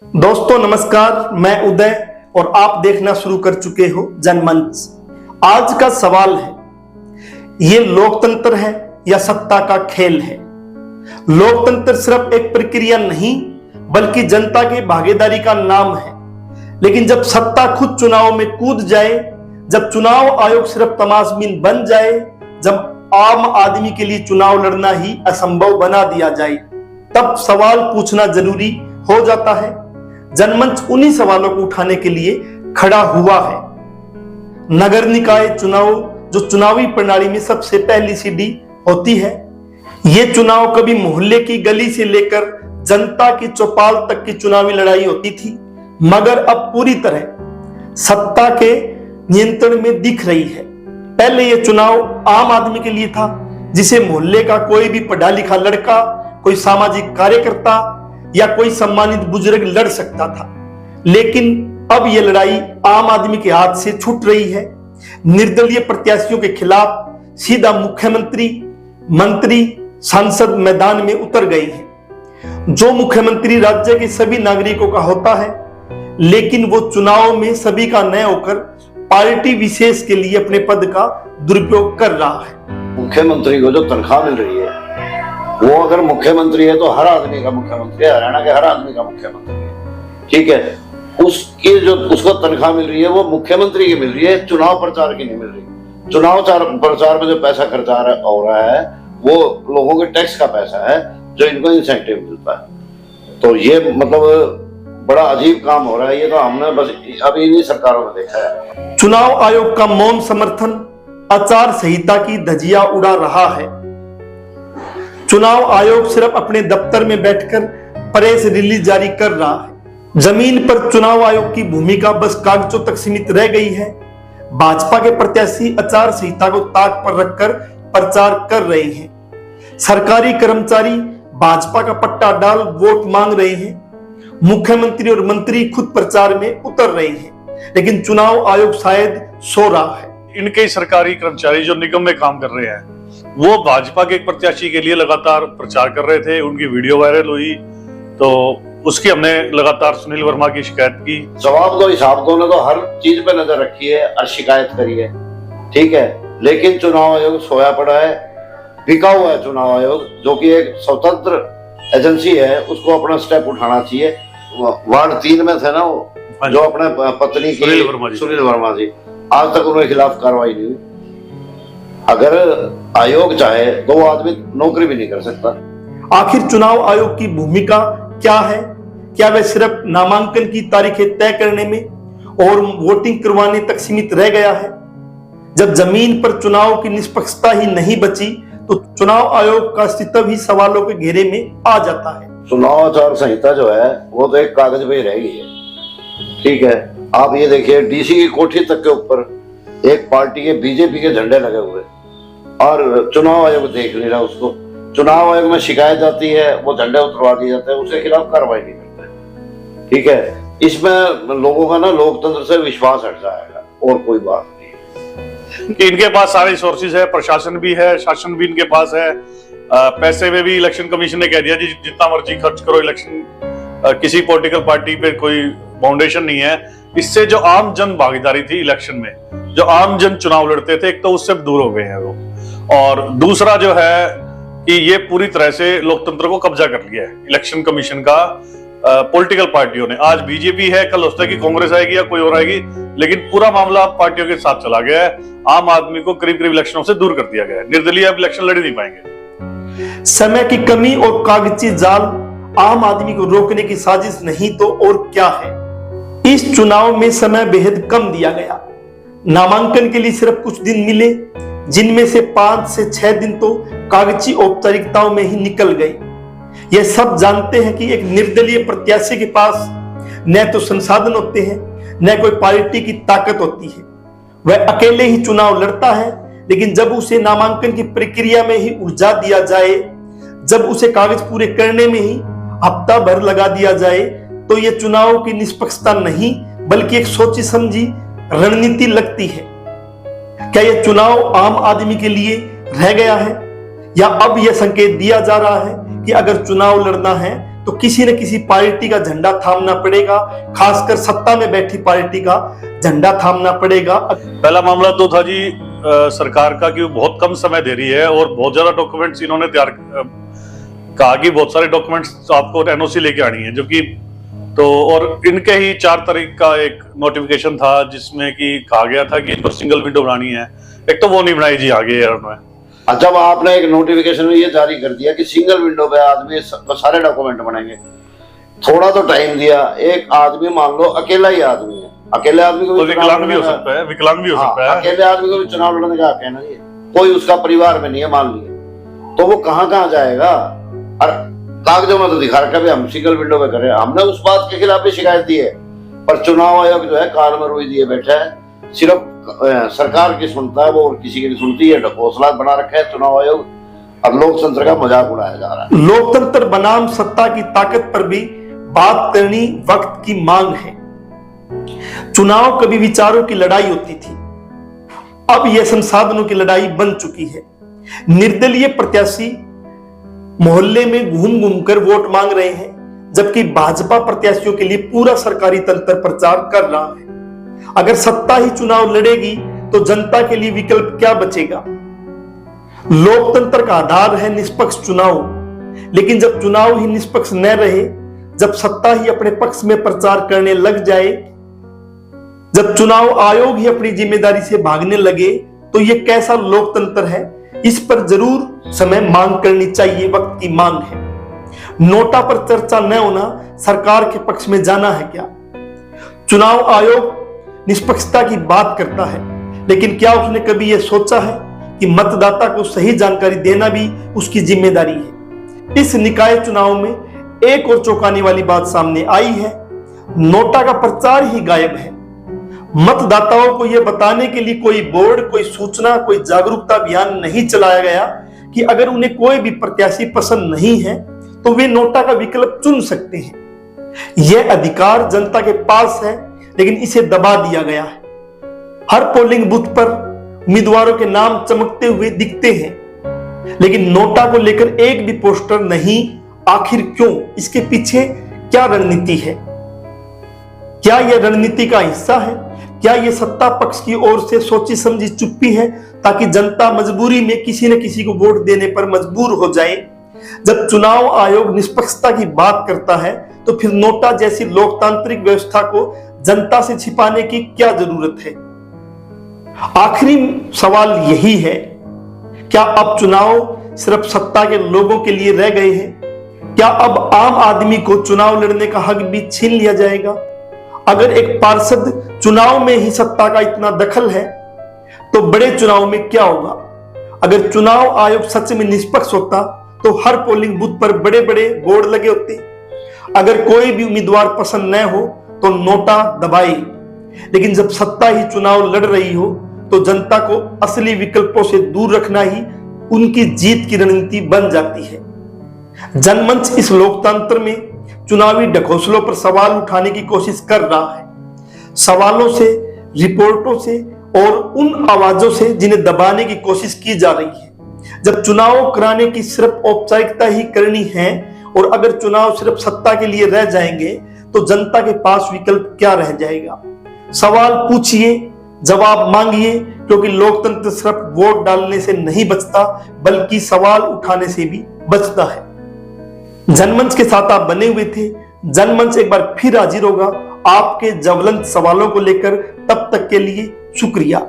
दोस्तों नमस्कार, मैं उदय और आप देखना शुरू कर चुके हो जनमंच। आज का सवाल है, ये लोकतंत्र है या सत्ता का खेल है? लोकतंत्र सिर्फ एक प्रक्रिया नहीं बल्कि जनता की भागीदारी का नाम है। लेकिन जब सत्ता खुद चुनाव में कूद जाए, जब चुनाव आयोग सिर्फ तमाशबीन बन जाए, जब आम आदमी के लिए चुनाव लड़ना ही असंभव बना दिया जाए, तब सवाल पूछना जरूरी हो जाता है। जनमंच उन्हीं सवालों को उठाने के लिए खड़ा हुआ है। नगर निकाय चुनाव जो चुनावी प्रणाली में सबसे पहली सीढ़ी होती है, ये चुनाव कभी मोहल्ले की गली से लेकर जनता की चौपाल तक की चुनावी लड़ाई होती थी, मगर अब पूरी तरह सत्ता के नियंत्रण में दिख रही है। पहले यह चुनाव आम आदमी के लिए था, जिसे मोहल्ले का कोई भी पढ़ा लिखा लड़का, कोई सामाजिक कार्यकर्ता या कोई सम्मानित बुजुर्ग लड़ सकता था। लेकिन अब यह लड़ाई आम आदमी के हाथ से छूट रही है। निर्दलीय प्रत्याशियों के खिलाफ सीधा मुख्यमंत्री, मंत्री, सांसद मैदान में उतर गए हैं। जो मुख्यमंत्री राज्य के सभी नागरिकों का होता है, लेकिन वो चुनाव में सभी का न होकर पार्टी विशेष के लिए अपने पद का दुरुपयोग कर रहा है। मुख्यमंत्री को जो तनख्वाह मिल रही है, वो अगर मुख्यमंत्री है तो हर आदमी का मुख्यमंत्री है, हरियाणा के हर आदमी का मुख्यमंत्री है। ठीक है, उसकी जो उसको तनख्वाह मिल रही है वो मुख्यमंत्री की मिल रही है, चुनाव प्रचार की नहीं मिल रही। चुनाव प्रचार में जो पैसा खर्चा हो रहा है वो लोगों के टैक्स का पैसा है, जो इनको इंसेंटिव मिलता है। तो ये मतलब बड़ा अजीब काम हो रहा है। ये तो हमने बस अभी इन्हीं सरकारों में देखा है। चुनाव आयोग का मौन समर्थन आचार संहिता की धज्जियां उड़ा रहा है। चुनाव आयोग सिर्फ अपने दफ्तर में बैठकर प्रेस रिलीज जारी कर रहा है। जमीन पर चुनाव आयोग की भूमिका बस कागजों तक सीमित रह गई है। भाजपा के प्रत्याशी आचार संहिता को ताक पर रखकर प्रचार कर रहे हैं। सरकारी कर्मचारी भाजपा का पट्टा डाल वोट मांग रहे हैं। मुख्यमंत्री और मंत्री खुद प्रचार में उतर रहे हैं, लेकिन चुनाव आयोग शायद सो रहा है। इनके सरकारी कर्मचारी जो निगम में काम कर रहे हैं, वो भाजपा के एक प्रत्याशी के लिए लगातार प्रचार कर रहे थे। उनकी वीडियो वायरल हुई तो उसकी हमने लगातार सुनील वर्मा की शिकायत की। जवाब दो, हिसाब दो ने तो हर चीज पे नजर रखी है और शिकायत करी है। ठीक है, लेकिन चुनाव आयोग सोया पड़ा है, बिका हुआ है। चुनाव आयोग जो कि एक स्वतंत्र एजेंसी है, उसको अपना स्टेप उठाना चाहिए। वार्ड 3 में थे ना वो, जो अपने पत्नी की सुनील वर्मा जी, आज तक उनके खिलाफ कार्रवाई नहीं हुई। अगर आयोग चाहे तो वो आदमी नौकरी भी नहीं कर सकता। आखिर चुनाव आयोग की भूमिका क्या है? क्या वह सिर्फ नामांकन की तारीखें तय करने में और वोटिंग करवाने तक सीमित रह गया है? जब जमीन पर चुनाव की निष्पक्षता ही नहीं बची, तो चुनाव आयोग का अस्तित्व ही सवालों के घेरे में आ जाता है। चुनाव आचार संहिता जो है वो तो एक कागज पे ही रह गई है। ठीक है, आप ये देखिए, डीसी की कोठी तक के ऊपर एक पार्टी के बीजेपी के झंडे लगे हुए और चुनाव आयोग देख नहीं रहा उसको। चुनाव आयोग में शिकायत आती है, वो झंडे उतरवा दिए जाते हैं, उसके खिलाफ कार्रवाई नहीं करते। ठीक है, इसमें लोगों का ना लोकतंत्र से विश्वास हट जाएगा, और कोई बात नहीं। कि इनके पास सारे सोर्सेज है, प्रशासन भी है, शासन भी इनके पास है। पैसे में भी इलेक्शन कमीशन ने कह दिया जी जितना मर्जी खर्च करो, इलेक्शन किसी पॉलिटिकल पार्टी पे कोई फाउंडेशन नहीं है। इससे जो आम जन भागीदारी थी इलेक्शन में, जो आम जन चुनाव लड़ते थे, एक तो उससे दूर हो गए हैं वो, और दूसरा जो है कि ये पूरी तरह से लोकतंत्र को कब्जा कर लिया है इलेक्शन कमीशन का। पॉलिटिकल पार्टियों ने, आज बीजेपी है, कल हो सकता है कि कांग्रेस आएगी या कोई और आएगी, लेकिन पूरा मामला पार्टियों के साथ चला गया है। आम आदमी को करीब करीब इलेक्शनों से दूर कर दिया गया है। निर्दलीय अब इलेक्शन लड़ नहीं पाएंगे। समय की कमी और कागजी जाल आम आदमी को रोकने की साजिश नहीं तो और क्या है। इस चुनाव में समय बेहद कम दिया गया। नामांकन के लिए सिर्फ कुछ दिन मिले, जिनमें से 5 से 6 दिन तो कागजी औपचारिकताओं में ही निकल गए। यह सब जानते हैं कि एक निर्दलीय प्रत्याशी के पास न तो संसाधन होते हैं, न कोई पार्टी की ताकत होती है। वह अकेले ही चुनाव लड़ता है, लेकिन जब उसे नामांकन की प्रक्रिया में ही उलझा दिया जाए, जब उसे कागज पूरे करने में ही हफ्ता भर लगा दिया जाए, तो यह चुनाव की निष्पक्षता नहीं बल्कि एक सोची समझी रणनीति लगती है। क्या यह चुनाव आम आदमी के लिए रह गया है, या अब यह संकेत दिया जा रहा है कि अगर चुनाव लड़ना है तो किसी न किसी पार्टी का झंडा थामना पड़ेगा, खासकर सत्ता में बैठी पार्टी का झंडा थामना पड़ेगा। पहला मामला तो था जी सरकार का कि वो बहुत कम समय दे रही है और बहुत ज्यादा डॉक्यूमेंट्स इन्होंने तैयार कहा कि बहुत सारे डॉक्यूमेंट्स आपको एनओसी लेके आनी है, जो कि तो और इनके ही 4 तारीख का एक नोटिफिकेशन था जिसमें कि कहा गया था कि इनको सिंगल विंडो बनानी है। एक तो वो नहीं बनाई जी, आगे है उन्होंने। जब आपने एक नोटिफिकेशन में ये जारी कर दिया कि सिंगल विंडो पे आदमी सारे डॉक्यूमेंट बनेंगे, थोड़ा तो टाइम दिया। एक आदमी मान लो अकेला ही आदमी है, अकेले आदमी को भी विकलांग भी हो सकता है, विकलांग भी हो सकता है, अकेले आदमी को भी चुनाव लड़ने का हक है ना जी। कोई उसका परिवार में नहीं है मान लिया, तो वो कहाँ जाएगा। और कागजों में तो दिखा रखा है हम सिंगल विंडो पे करें। हमने उस बात के खिलाफ भी शिकायत दी है, पर चुनाव आयोग जो है कान में रुई दिए बैठा है, सिर्फ सरकार की सुनता है वो और किसी की नहीं सुनती है। ढकोसला बना रखा है चुनाव आयोग और लोकतंत्र का मजाक उड़ाया जा रहा है। लोकतंत्र बनाम सत्ता की ताकत पर भी बात करनी वक्त की मांग है। चुनाव कभी विचारों की लड़ाई होती थी, अब यह संसाधनों की लड़ाई बन चुकी है। निर्दलीय प्रत्याशी मोहल्ले में घूम घूम कर वोट मांग रहे हैं, जबकि भाजपा प्रत्याशियों के लिए पूरा सरकारी तंत्र प्रचार कर रहा है। अगर सत्ता ही चुनाव लड़ेगी तो जनता के लिए विकल्प क्या बचेगा। लोकतंत्र का आधार है निष्पक्ष चुनाव, लेकिन जब चुनाव ही निष्पक्ष न रहे, जब सत्ता ही अपने पक्ष में प्रचार करने लग जाए, जब चुनाव आयोग ही अपनी जिम्मेदारी से भागने लगे, तो यह कैसा लोकतंत्र है। इस पर जरूर समय मांग करनी चाहिए, वक्त की मांग है। नोटा पर चर्चा न होना सरकार के पक्ष में जाना है क्या। चुनाव आयोग निष्पक्षता की बात करता है, लेकिन क्या उसने कभी यह सोचा है कि मतदाता को सही जानकारी देना भी उसकी जिम्मेदारी है। इस निकाय चुनाव में एक और चौंकाने वाली बात सामने आई है, नोटा का प्रचार ही गायब है। मतदाताओं को यह बताने के लिए कोई बोर्ड, कोई सूचना, कोई जागरूकता अभियान नहीं चलाया गया कि अगर उन्हें कोई भी प्रत्याशी पसंद नहीं है तो वे नोटा का विकल्प चुन सकते हैं। यह अधिकार जनता के पास है, लेकिन इसे दबा दिया गया है। हर पोलिंग बूथ पर उम्मीदवारों के नाम चमकते हुए दिखते हैं, लेकिन नोटा को लेकर एक भी पोस्टर नहीं। आखिर क्यों? इसके पीछे क्या रणनीति है? क्या यह रणनीति का हिस्सा है? क्या यह सत्ता पक्ष की ओर से सोची समझी चुप्पी है, ताकि जनता मजबूरी में किसी न किसी को वोट देने पर मजबूर हो जाए। जब चुनाव आयोग निष्पक्षता की बात करता है, तो फिर नोटा जैसी लोकतांत्रिक व्यवस्था को जनता से छिपाने की क्या जरूरत है। आखिरी सवाल यही है, क्या अब चुनाव सिर्फ सत्ता के लोगों के लिए रह गए हैं? क्या अब आम आदमी को चुनाव लड़ने का हक भी छीन लिया जाएगा? अगर एक पार्षद चुनाव में ही सत्ता का इतना दखल है, तो बड़े चुनाव में क्या होगा? अगर चुनाव आयोग सच में निष्पक्ष होता तो हर पोलिंग बूथ पर बड़े बड़े बोर्ड लगे होते। अगर कोई भी उम्मीदवार पसंद न हो तो नोटा दबाए, लेकिन जब सत्ता ही चुनाव लड़ रही हो तो जनता को असली विकल्पों से दूर रखना ही उनकी जीत की रणनीति बन जाती है। जनमंच इस लोकतंत्र में चुनावी ढकोसलों पर सवाल उठाने की कोशिश कर रहा है। सवालों से, रिपोर्टों से और उन आवाजों से जिन्हें दबाने की कोशिश की जा रही है। जब चुनाव कराने की सिर्फ औपचारिकता ही करनी है और अगर चुनाव सिर्फ सत्ता के लिए रह जाएंगे, तो जनता के पास विकल्प क्या रह जाएगा। सवाल पूछिए, जवाब मांगिए, क्योंकि लोकतंत्र सिर्फ वोट डालने से नहीं बचता, बल्कि सवाल उठाने से भी बचता है। जनमंच के साथ आप बने हुए थे। जनमंच एक बार फिर हाजिर होगा आपके ज्वलंत सवालों को लेकर। तब तक के लिए शुक्रिया।